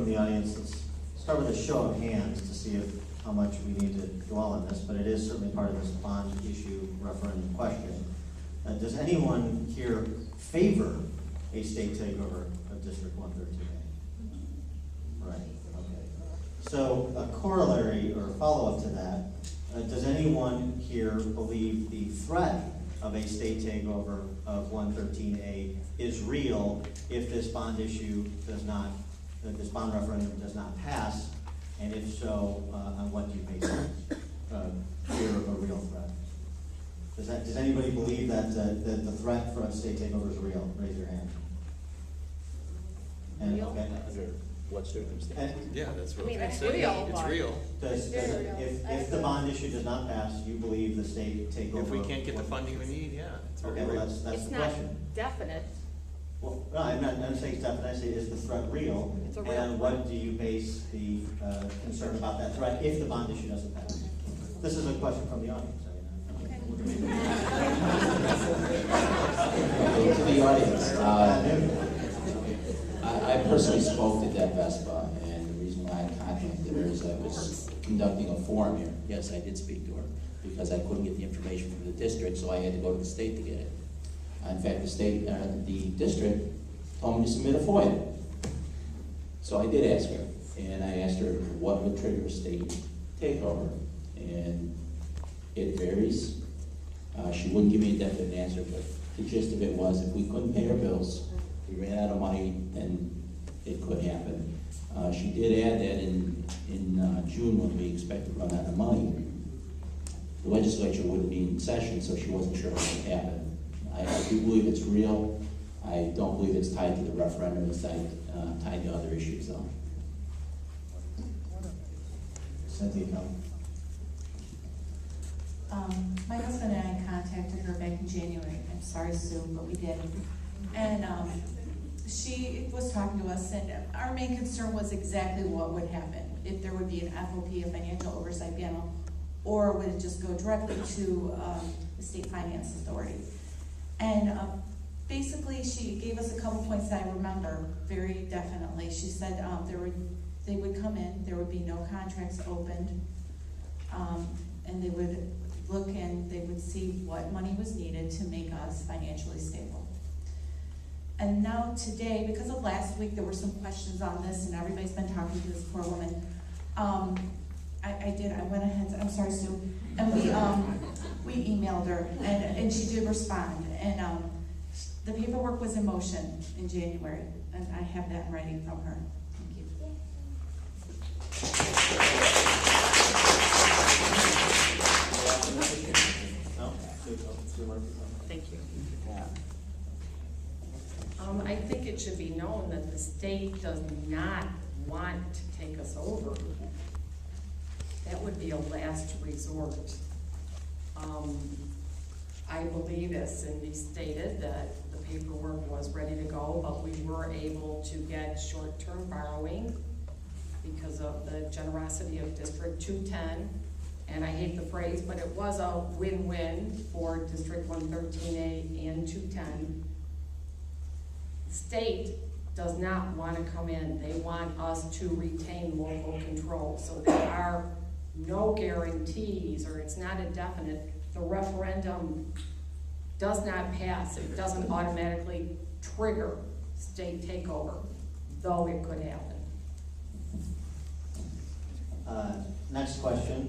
from the audience. Let's start with a show of hands to see how much we need to dwell on this, but it is certainly part of this bond issue referendum question. Does anyone here favor a state takeover of District 113A? Right, okay. So a corollary or follow-up to that, does anyone here believe the threat of a state takeover of 113A is real if this bond issue does not, this bond referendum does not pass, and if so, on what do you base it? Fear of a real threat? Does anybody believe that the threat for a state takeover is real? Raise your hand. And Real? okay. Under what circumstances? Yeah, that's what I mean, I'm it's saying. real, It's but- real. If the bond issue does not pass, you believe the state takeover? If we can't get the funding we need, yeah, it's very Okay, well, real. that's It's the not question. definite. Well, no, I'm not saying it's definite, I say, is the threat real? It's a real And threat. what do you base the concern about that threat if the bond issue doesn't pass? This is a question from the audience. To the audience, I personally spoke to Deb Vespa, and the reason why I contacted her is I was conducting a forum here. Yes, I did speak to her, because I couldn't get the information from the district, so I had to go to the state to get it. In fact, the district told me to submit a FOIA. So I did ask her, and I asked her what would trigger a state takeover, and it varies. She wouldn't give me a definite answer, but the gist of it was if we couldn't pay our bills, we ran out of money, then it could happen. She did add that in June, when we expected to run out of money, the legislature wouldn't be in session, so she wasn't sure what would happen. I do believe it's real. I don't believe it's tied to the referendum. It's tied to other issues, though. Cynthia, come. My husband and I contacted her back in January. I'm sorry, Sue, but we did. And she was talking to us, and our main concern was exactly what would happen. If there would be an FOP, a financial oversight panel, or would it just go directly to the State Finance Authority. And basically, she gave us a couple points that I remember very definitely. She said they would come in, there would be no contracts opened, and they would look and they would see what money was needed to make us financially stable. And now today, because of last week, there were some questions on this, and everybody's been talking to this poor woman. I went ahead, I'm sorry, Sue, and we emailed her, and she did respond, and the paperwork was in motion in January, and I have that in writing from her. Thank you. Thank you. I think it should be known that the state does not want to take us over. That would be a last resort. I believe, as Cindy stated, that the paperwork was ready to go, but we were able to get short-term borrowing because of the generosity of District 210. And I hate the phrase, but it was a win-win for District 113A and 210. The state does not want to come in. They want us to retain local control. So there are no guarantees, or it's not a definite. The referendum does not pass. It doesn't automatically trigger state takeover, though it could happen. Next question.